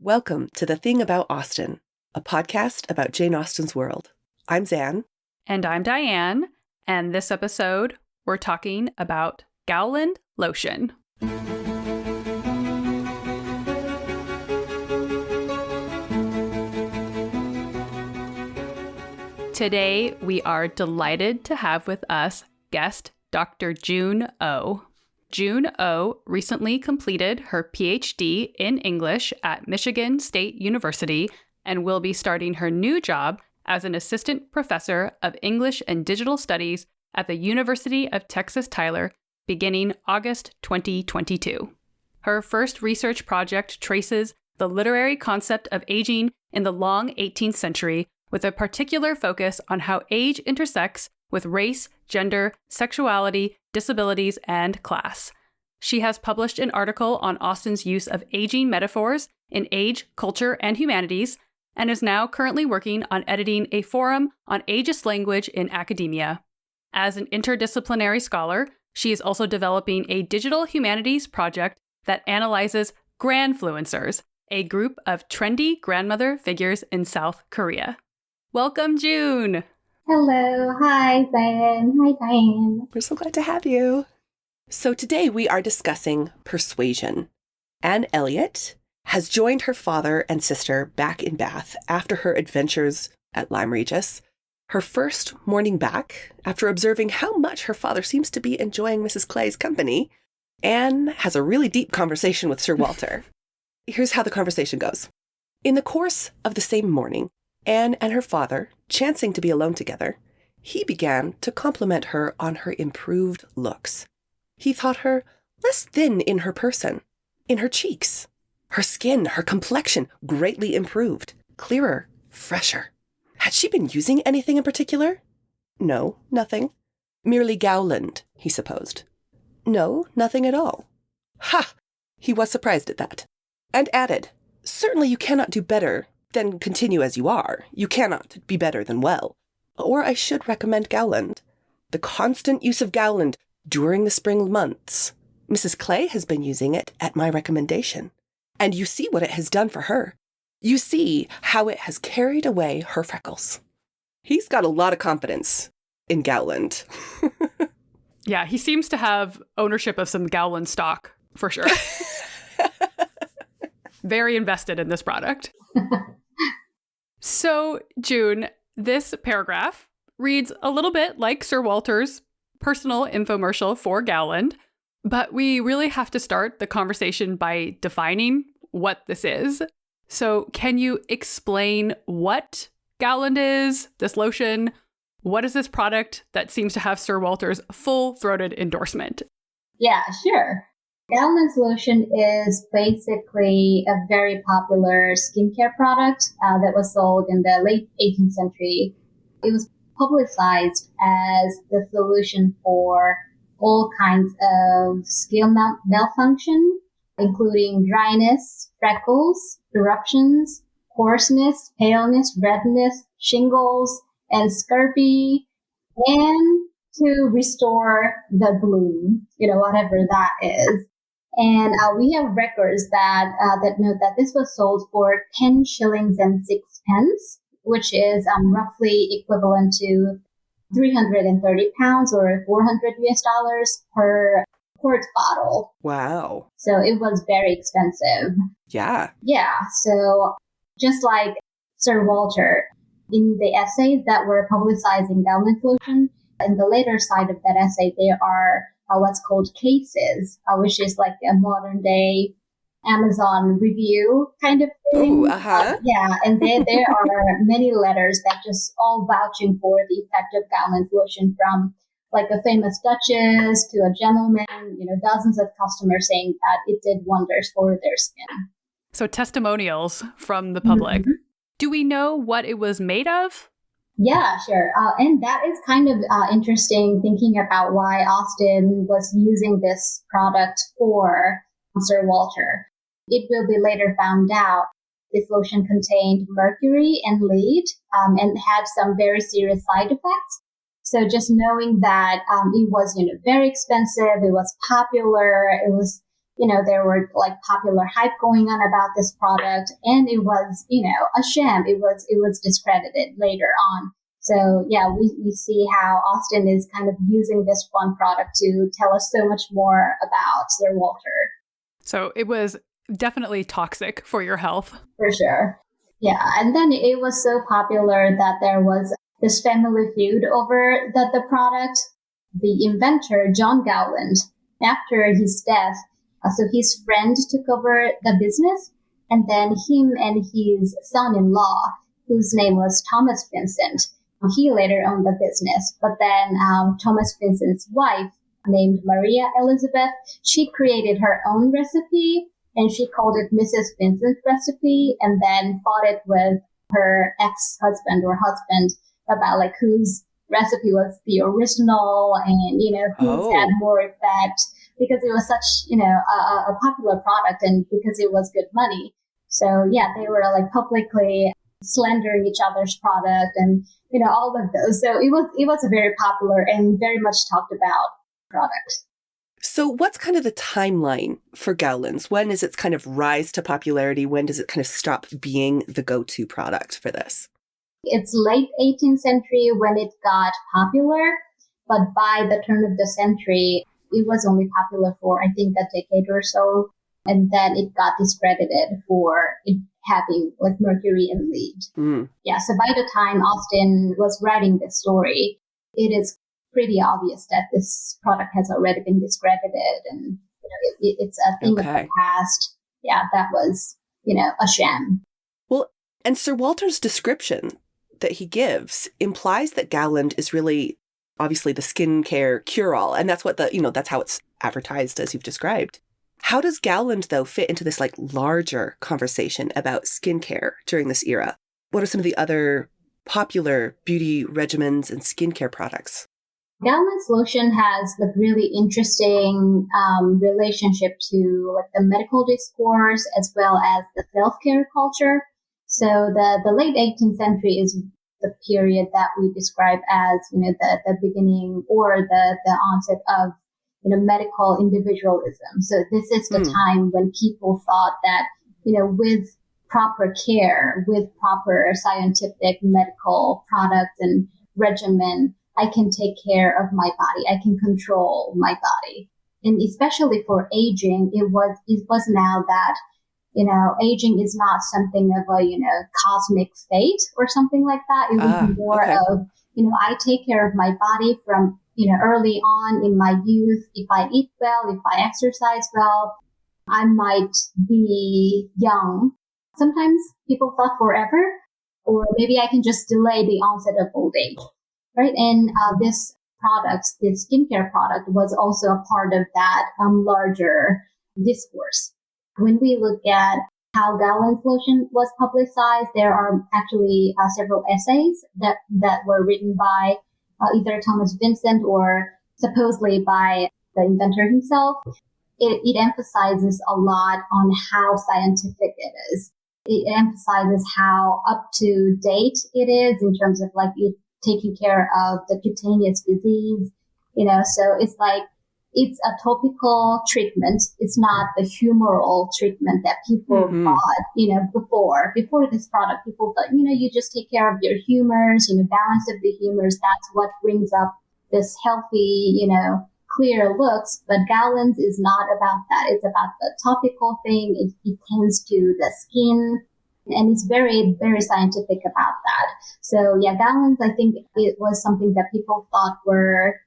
Welcome to The Thing About Austen, a podcast about Jane Austen's world. I'm Zan. And I'm Diane. And this episode, we're talking about Gowland Lotion. Today, we are delighted to have with us guest Dr. June Oh. June Oh recently completed her PhD in English at Michigan State University and will be starting her new job as an assistant professor of English and Digital Studies at the University of Texas Tyler beginning August 2022. Her first research project traces the literary concept of aging in the long 18th century with a particular focus on how age intersects with race, gender, sexuality, disabilities, and class. She has published an article on Austen's use of aging metaphors in Age, Culture, and Humanities, and is now currently working on editing a forum on ageist language in academia. As an interdisciplinary scholar, she is also developing a digital humanities project that analyzes grandfluencers, a group of trendy grandmother figures in South Korea. Welcome, June! Hello. Hi, Diane. Hi, Diane. We're so glad to have you. So today we are discussing persuasion. Anne Elliot has joined her father and sister back in Bath after her adventures at Lyme Regis. Her first morning back, after observing how much her father seems to be enjoying Mrs. Clay's company, Anne has a really deep conversation with Sir Walter. Here's how the conversation goes. In the course of the same morning, Anne and her father, chancing to be alone together, he began to compliment her on her improved looks. He thought her less thin in her person, in her cheeks. Her skin, her complexion greatly improved, clearer, fresher. Had she been using anything in particular? No, nothing. Merely Gowland, he supposed. No, nothing at all. Ha! He was surprised at that, and added, certainly you cannot do better than continue as you are. You cannot be better than well. Or I should recommend Gowland. The constant use of Gowland during the spring months. Mrs. Clay has been using it at my recommendation. And you see what it has done for her. You see how it has carried away her freckles. He's got a lot of confidence in Gowland. Yeah, he seems to have ownership of some Gowland stock, for sure. Very invested in this product. So, June, this paragraph reads a little bit like Sir Walter's personal infomercial for Gowland, but we really have to start the conversation by defining what this is. So, can you explain what Gowland is, this lotion? What is this product that seems to have Sir Walter's full-throated endorsement? Yeah, sure. Gowland's lotion is basically a very popular skincare product that was sold in the late 18th century. It was publicized as the solution for all kinds of skin malfunction, including dryness, freckles, eruptions, hoarseness, paleness, redness, shingles, and scurvy, and to restore the bloom, whatever that is. And we have records that note that this was sold for 10 shillings and 6 pence, which is roughly equivalent to 330 pounds or $400 per quart bottle. Wow. So it was very expensive. Yeah. Yeah. So just like Sir Walter, in the essays that were publicizing Gowland lotion, in the later side of that essay, there are what's called cases, which is like a modern day Amazon review kind of thing. Oh, uh-huh. Yeah, and there are many letters that just all vouching for the effect of Gowland lotion, from like a famous duchess to a gentleman, dozens of customers saying that it did wonders for their skin. So testimonials from the public. Mm-hmm. Do we know what it was made of? Yeah, sure. And that is kind of interesting, thinking about why Austen was using this product for Sir Walter. It will be later found out this lotion contained mercury and lead and had some very serious side effects. So just knowing that it was, very expensive, it was popular, it was there were like popular hype going on about this product, and it was, a sham. It was discredited later on. So yeah, we see how Austen is kind of using this one product to tell us so much more about Sir Walter. So it was definitely toxic for your health. For sure. Yeah. And then it was so popular that there was this family feud over the product. The inventor, John Gowland, after his death, so his friend took over the business, and then him and his son-in-law, whose name was Thomas Vincent, he later owned the business. But then Thomas Vincent's wife, named Maria Elizabeth, she created her own recipe, and she called it Mrs. Vincent's recipe, and then fought it with her ex-husband or husband about like whose recipe was the original, and who's had more effect, because it was such a popular product and because it was good money. So yeah, they were like publicly slandering each other's product and all of those. So it was a very popular and very much talked about product. So what's kind of the timeline for Gowland's? When is its kind of rise to popularity? When does it kind of stop being the go-to product for this? It's late 18th century when it got popular, but by the turn of the century, it was only popular for, I think, a decade or so. And then it got discredited for it having like mercury and lead. Mm. Yeah, so by the time Austen was writing this story, it is pretty obvious that this product has already been discredited, and it's a thing of the past. Yeah, that was, a sham. Well, and Sir Walter's description that he gives implies that Gowland is really obviously the skincare cure-all, and that's what that's how it's advertised as you've described. How does Gowland, though, fit into this like larger conversation about skincare during this era? What are some of the other popular beauty regimens and skincare products? Gowland's lotion has like really interesting relationship to like the medical discourse as well as the self-care culture. So the late 18th century is the period that we describe as, the beginning or the onset of, medical individualism. So this is the time when people thought that, with proper care, with proper scientific medical products and regimen, I can take care of my body. I can control my body. And especially for aging, it was now that, aging is not something of a, cosmic fate or something like that. It was more of, I take care of my body from, early on in my youth. If I eat well, if I exercise well, I might be young. Sometimes people thought forever, or maybe I can just delay the onset of old age, right? And this skincare product was also a part of that larger discourse. When we look at how Gowland's lotion was publicized, there are actually several essays that were written by either Thomas Vincent or supposedly by the inventor himself. It emphasizes a lot on how scientific it is. It emphasizes how up to date it is in terms of like it taking care of the cutaneous disease, so it's like, it's a topical treatment. It's not the humoral treatment that people thought, before this product, people thought, you just take care of your humors, balance of the humors. That's what brings up this healthy, clear looks. But Gowland's is not about that. It's about the topical thing. It tends to the skin. And it's very, very scientific about that. So yeah, Gowland's, I think it was something that people thought were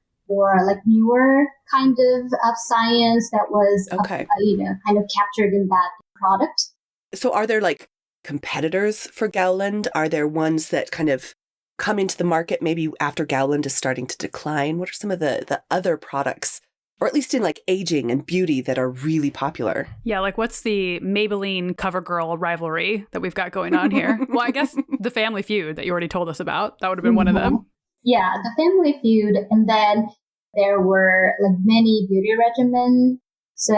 like newer kind of science that was, kind of captured in that product. So are there like competitors for Gowland? Are there ones that kind of come into the market maybe after Gowland is starting to decline? What are some of the other products, or at least in like aging and beauty, that are really popular? Yeah, like what's the Maybelline CoverGirl rivalry that we've got going on here? Well, I guess the Family Feud that you already told us about, that would have been one of them. Yeah, the Family Feud. And then there were like many beauty regimens. So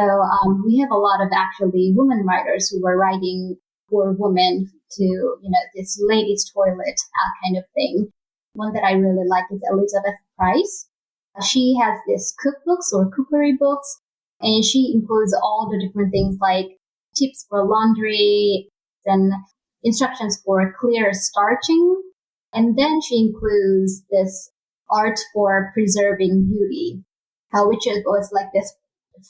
we have a lot of actually women writers who were writing for women to, this ladies' toilet kind of thing. One that I really like is Elizabeth Price. She has this cookbooks or cookery books, And she includes all the different things like tips for laundry and instructions for clear starching. And then she includes this art for preserving beauty, which was like this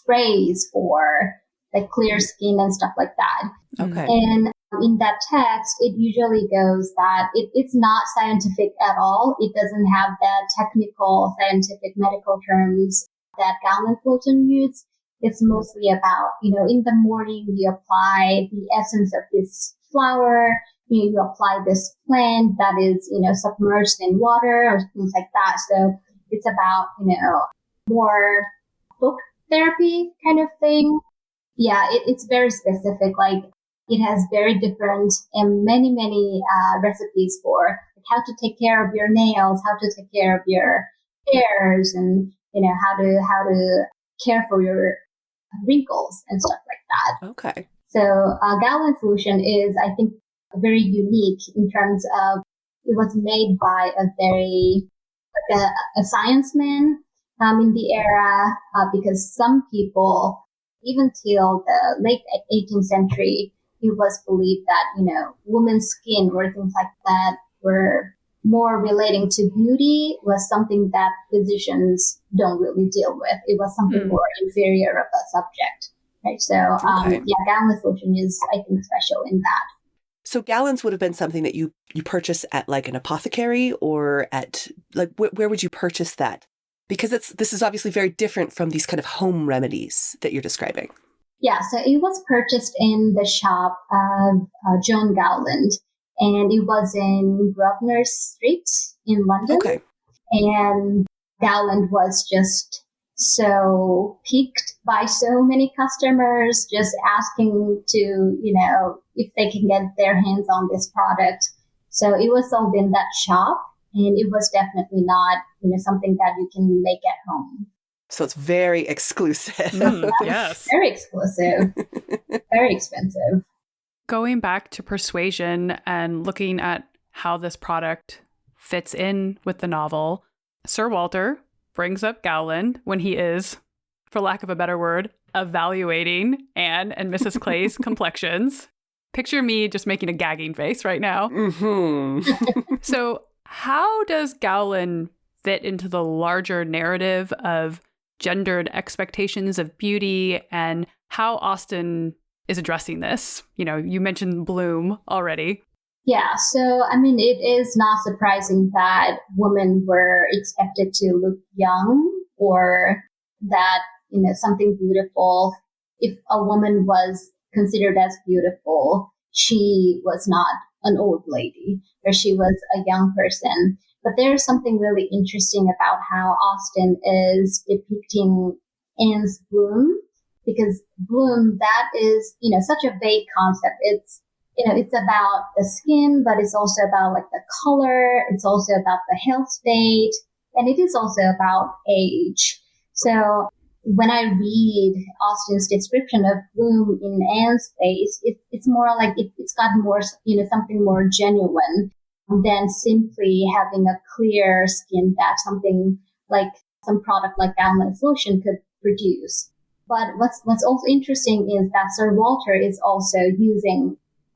phrase for like clear skin and stuff like that. Okay. And in that text, it usually goes that it's not scientific at all. It doesn't have the technical, scientific, medical terms that Gowland Lotion uses. It's mostly about, in the morning, you apply the essence of this flower, you apply this plant that is, submerged in water or things like that. So it's about, more book therapy kind of thing. Yeah, it's very specific. Like it has very different and many recipes for how to take care of your nails, how to take care of your hairs, and how to care for your wrinkles and stuff like that. Okay. So Gowland Lotion is, I think, very unique in terms of it was made by a science man in the era, because some people, even till the late 18th century, it was believed that, women's skin or things like that were more relating to beauty was something that physicians don't really deal with. It was something more inferior of a subject, right? So, Gowland Lotion is, I think, special in that. So Gowland's would have been something that you purchase at like an apothecary or at like, where would you purchase that? Because this is obviously very different from these kind of home remedies that you're describing. Yeah, so it was purchased in the shop of John Gowland, and it was in Grosvenor Street in London. Okay. And Gowland was just so piqued by so many customers just asking to, if they can get their hands on this product. So it was sold in that shop, and it was definitely not, something that you can make at home. So it's very exclusive. Yes. Very exclusive. Very expensive. Going back to persuasion and looking at how this product fits in with the novel, Sir Walter brings up Gowland when he is, for lack of a better word, evaluating Anne and Mrs. Clay's complexions. Picture me just making a gagging face right now. Mm-hmm. So how does Gowland fit into the larger narrative of gendered expectations of beauty and how Austen is addressing this? You mentioned bloom already. Yeah, so it is not surprising that women were expected to look young, or that, something beautiful. If a woman was considered as beautiful, she was not an old lady, or she was a young person. But there's something really interesting about how Austen is depicting Anne's bloom, because bloom, that is, such a vague concept. It's about the skin, but it's also about like the color. It's also about the health state, and it is also about age. So when I read Austen's description of bloom in Anne's face, it's more like it's got more, something more genuine than simply having a clear skin that something like some product like Gowland Lotion could produce. But what's also interesting is that Sir Walter is also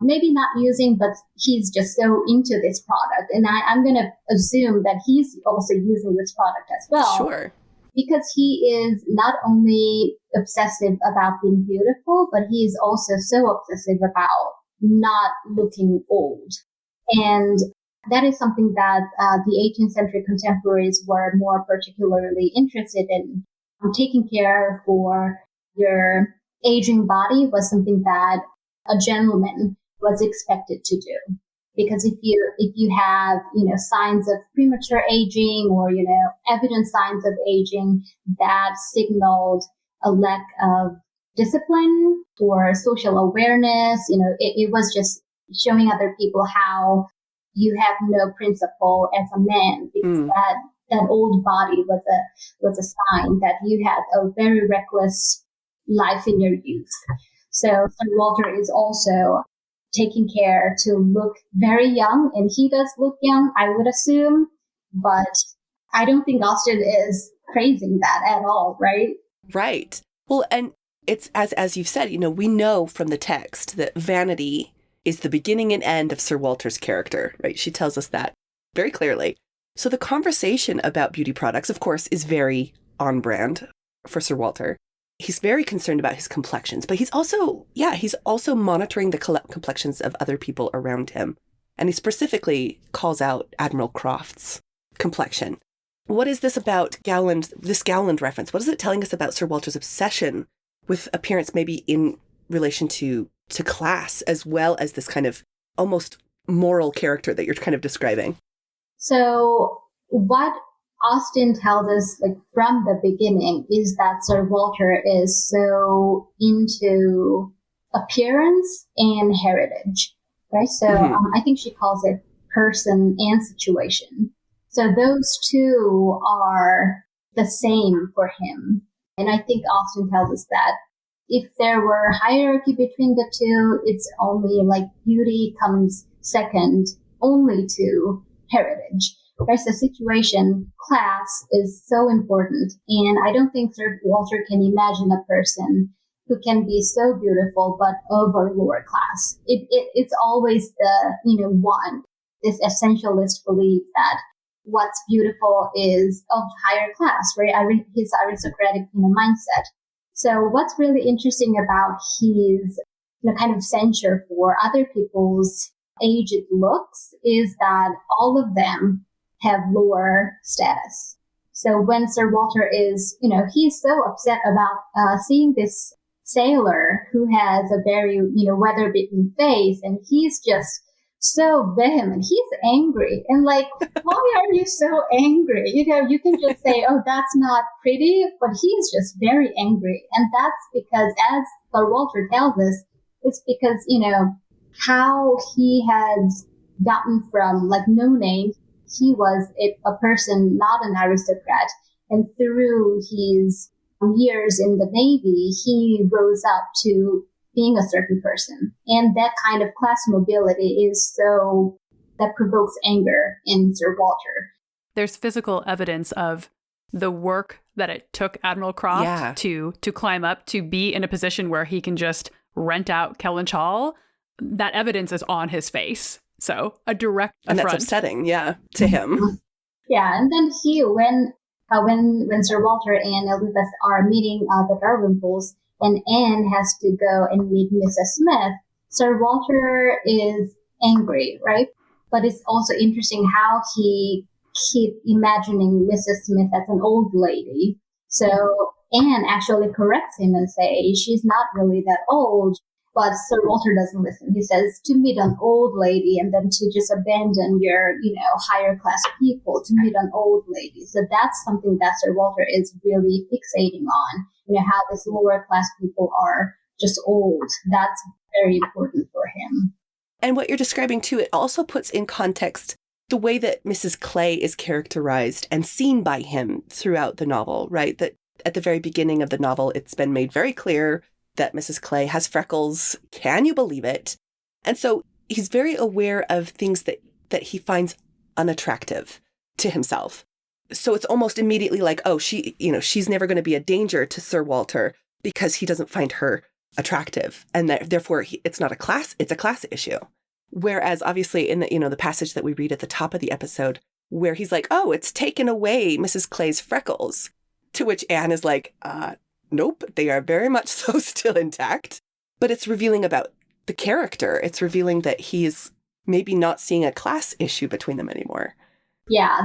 maybe not using, but he's just so into this product. And I'm going to assume that he's also using this product as well. Sure. Because he is not only obsessive about being beautiful, but he is also so obsessive about not looking old. And that is something that the 18th century contemporaries were more particularly interested in. Taking care for your aging body was something that a gentleman was expected to do. Because if you have, signs of premature aging or, evident signs of aging that signaled a lack of discipline or social awareness, it was just showing other people how you have no principle as a man, because that old body was a sign that you had a very reckless life in your youth. So Sir Walter is also taking care to look very young, and he does look young, I would assume, but I don't think Austen is praising that at all, right? Right. Well, and it's as you've said, we know from the text that vanity is the beginning and end of Sir Walter's character, right? She tells us that very clearly. So the conversation about beauty products, of course, is very on brand for Sir Walter. He's very concerned about his complexions, but he's also monitoring the complexions of other people around him. And he specifically calls out Admiral Croft's complexion. What is this about Gowland, this Gowland reference? What is it telling us about Sir Walter's obsession with appearance, maybe in relation to class, as well as this kind of almost moral character that you're kind of describing? So what Austen tells us, like from the beginning, is that Sir Walter is so into appearance and heritage, right? So I think she calls it person and situation. So those two are the same for him. And I think Austen tells us that if there were hierarchy between the two, it's only like beauty comes second only to heritage. Right? So situation, class is so important. And I don't think Sir Walter can imagine a person who can be so beautiful, but of a lower class. It's always the, one, this essentialist belief that what's beautiful is of higher class, right? His aristocratic, mindset. So what's really interesting about his, kind of censure for other people's aged looks is that all of them have lower status. So when Sir Walter is, he's so upset about seeing this sailor who has a very, weather-beaten face, and he's just so vehement. He's angry. And like, why are you so angry? You can just say, oh, that's not pretty, but he's just very angry. And that's because, as Sir Walter tells us, it's because, how he has gotten from like no name. He was a person, not an aristocrat. And through his years in the Navy, he rose up to being a certain person. And that kind of class mobility that provokes anger in Sir Walter. There's physical evidence of the work that it took Admiral Croft to climb up, to be in a position where he can just rent out Kellynch Hall. That evidence is on his face. So a direct affront. And that's upsetting, to him. Yeah, and then when Sir Walter and Elizabeth are meeting the Dalrymples, and Anne has to go and meet Mrs. Smith, Sir Walter is angry, right? But it's also interesting how he keeps imagining Mrs. Smith as an old lady. So Anne actually corrects him and says she's not really that old. But Sir Walter doesn't listen. He says to meet an old lady and then to just abandon your, higher class people to meet an old lady. So that's something that Sir Walter is really fixating on. How this lower class people are just old. That's very important for him. And what you're describing too, it also puts in context the way that Mrs. Clay is characterized and seen by him throughout the novel, right? That at the very beginning of the novel, it's been made very clear that Mrs. Clay has freckles. Can you believe it? And so he's very aware of things that he finds unattractive to himself. So it's almost immediately like, oh, she's never going to be a danger to Sir Walter because he doesn't find her attractive. And therefore it's not a class issue. Whereas obviously in the passage that we read at the top of the episode, where he's like, oh, it's taken away Mrs. Clay's freckles, to which Anne is like, nope, they are very much so still intact. But it's revealing about the character. It's revealing that he's maybe not seeing a class issue between them anymore. Yeah,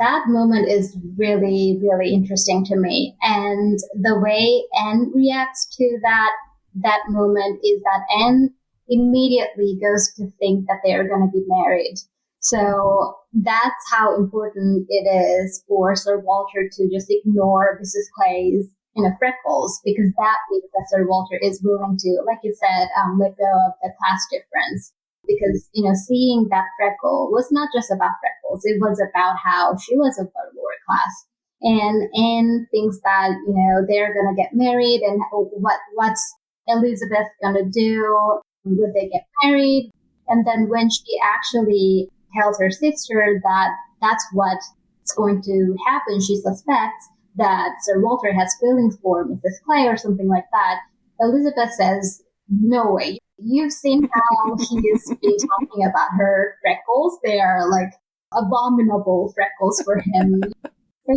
that moment is really, really interesting to me. And the way Anne reacts to that moment is that Anne immediately goes to think that they are going to be married. So that's how important it is for Sir Walter to just ignore Mrs. Clay's freckles, because that means that Sir Walter is willing to, like you said, let go of the class difference. Because, seeing that freckle was not just about freckles. It was about how she was of a lower class. And thinks that, they're going to get married, and what's Elizabeth going to do? Would they get married? And then when she actually tells her sister that that's what's going to happen, she suspects, that Sir Walter has feelings for Mrs. Clay or something like that, Elizabeth says, no way. You've seen how he is been talking about her freckles. They are like abominable freckles for him.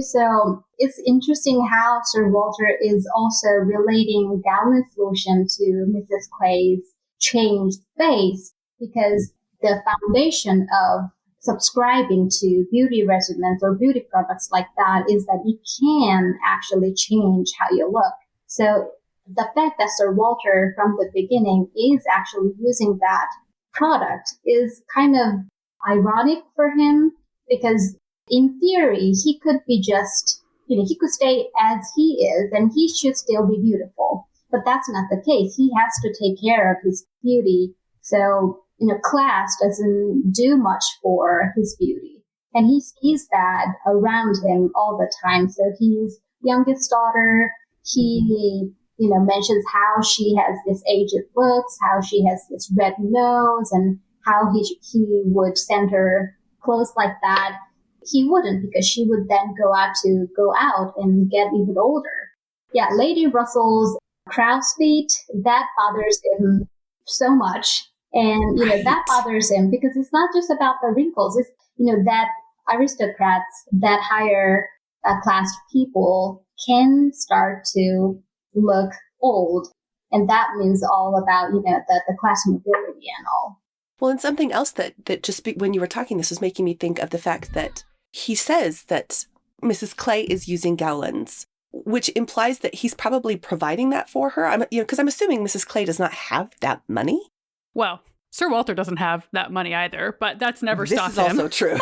So it's interesting how Sir Walter is also relating Gowland's lotion to Mrs. Clay's changed face, because the foundation of subscribing to beauty regimens or beauty products like that is that it can actually change how you look. So the fact that Sir Walter from the beginning is actually using that product is kind of ironic for him, because in theory, he could be just, he could stay as he is and he should still be beautiful. But that's not the case. He has to take care of his beauty. So, class doesn't do much for his beauty. And he sees that around him all the time. So his youngest daughter, he, mentions how she has this aged looks, how she has this red nose, and how he would send her clothes like that. He wouldn't, because she would then go out and get even older. Yeah, Lady Russell's crow's feet, that bothers him so much. And, Right. that bothers him because it's not just about the wrinkles. It's, that aristocrats, that higher class people can start to look old. And that means all about, the class mobility and all. Well, and something else that just when you were talking, this was making me think of the fact that he says that Mrs. Clay is using Gowland's, which implies that he's probably providing that for her. Because I'm assuming Mrs. Clay does not have that money. Well, Sir Walter doesn't have that money either, but that's never stopped him. This is also true.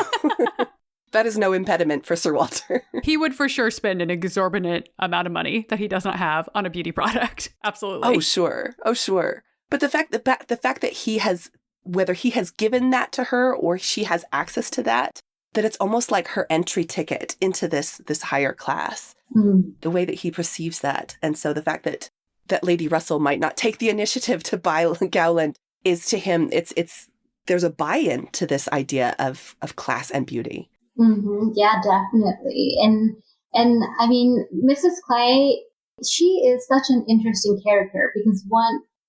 That is no impediment for Sir Walter. He would for sure spend an exorbitant amount of money that he does not have on a beauty product. Absolutely. Oh, sure. But the fact that he has, whether he has given that to her or she has access to that it's almost like her entry ticket into this higher class, the way that he perceives that. And so the fact that Lady Russell might not take the initiative to buy Gowland is to him, there's a buy-in to this idea of class and beauty. Mm-hmm. Yeah, definitely. And I mean, Mrs. Clay, she is such an interesting character because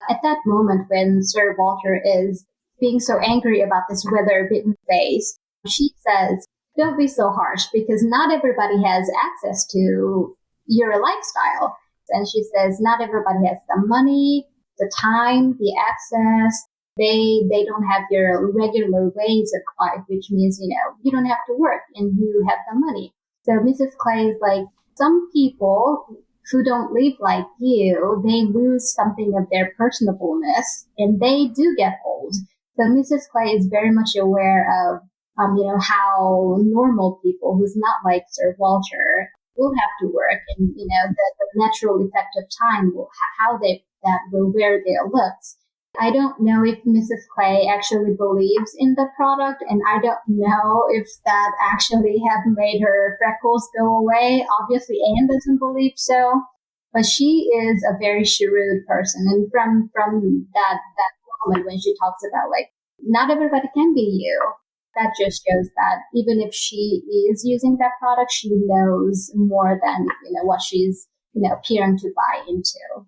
at that moment when Sir Walter is being so angry about this weather-bitten face, she says, don't be so harsh because not everybody has access to your lifestyle. And she says, not everybody has the money, the time, the access. They don't have your regular ways of life, which means, you don't have to work and you have the money. So Mrs. Clay is like, some people who don't live like you, they lose something of their personableness and they do get old. So Mrs. Clay is very much aware of, how normal people who's not like Sir Walter will have to work and, the natural effect of time how that will wear their looks. I don't know if Mrs. Clay actually believes in the product, and I don't know if that actually have made her freckles go away. Obviously, Anne doesn't believe so, but she is a very shrewd person. And from that moment when she talks about like, not everybody can be you, that just shows that even if she is using that product, she knows more than, what she's, appearing to buy into.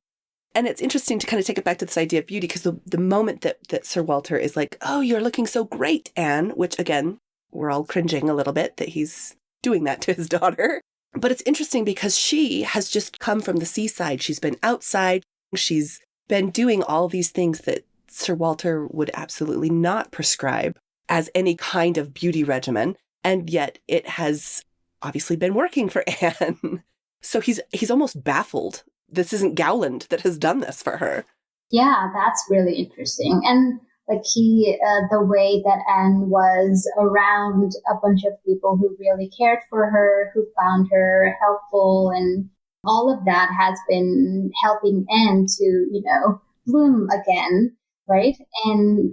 And it's interesting to kind of take it back to this idea of beauty, because the moment that Sir Walter is like, oh, you're looking so great, Anne, which again, we're all cringing a little bit that he's doing that to his daughter. But it's interesting because she has just come from the seaside. She's been outside. She's been doing all these things that Sir Walter would absolutely not prescribe as any kind of beauty regimen. And yet it has obviously been working for Anne. So he's almost baffled. This isn't Gowland that has done this for her. Yeah, that's really interesting. And like the way that Anne was around a bunch of people who really cared for her, who found her helpful, and all of that has been helping Anne to, bloom again, right? And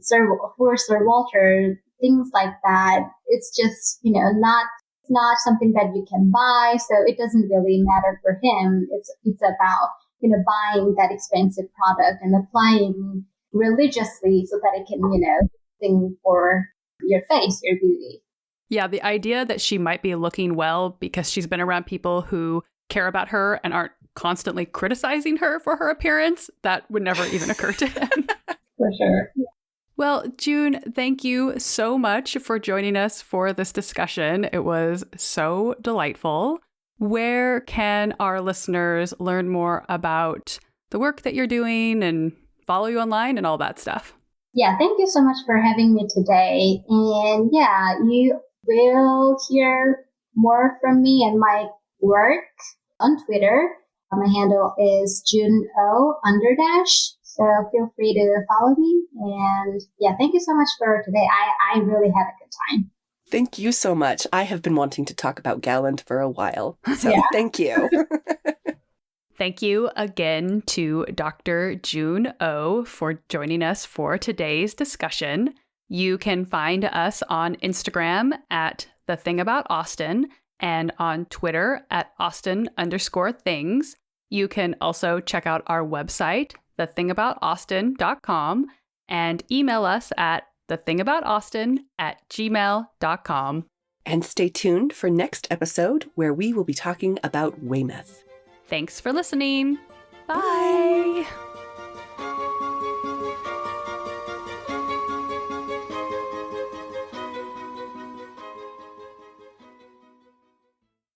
for Sir Walter, things like that, it's just, not something that you can buy. So it doesn't really matter for him. It's about, buying that expensive product and applying religiously so that it can, thing for your face, your beauty. Yeah, the idea that she might be looking well because she's been around people who care about her and aren't constantly criticizing her for her appearance, that would never even occur to him. For sure. Well, June, thank you so much for joining us for this discussion. It was so delightful. Where can our listeners learn more about the work that you're doing and follow you online and all that stuff? Yeah, thank you so much for having me today. And yeah, you will hear more from me and my work on Twitter. My handle is JuneO_. So feel free to follow me. And yeah, thank you so much for today. I really had a good time. Thank you so much. I have been wanting to talk about Gowland for a while. So Thank you. Thank you again to Dr. June Oh for joining us for today's discussion. You can find us on Instagram at The Thing About Austen and on Twitter at Austen_things. You can also check out our website, thethingaboutausten.com, and email us at thethingaboutausten@gmail.com. And stay tuned for next episode where we will be talking about Weymouth. Thanks for listening. Bye.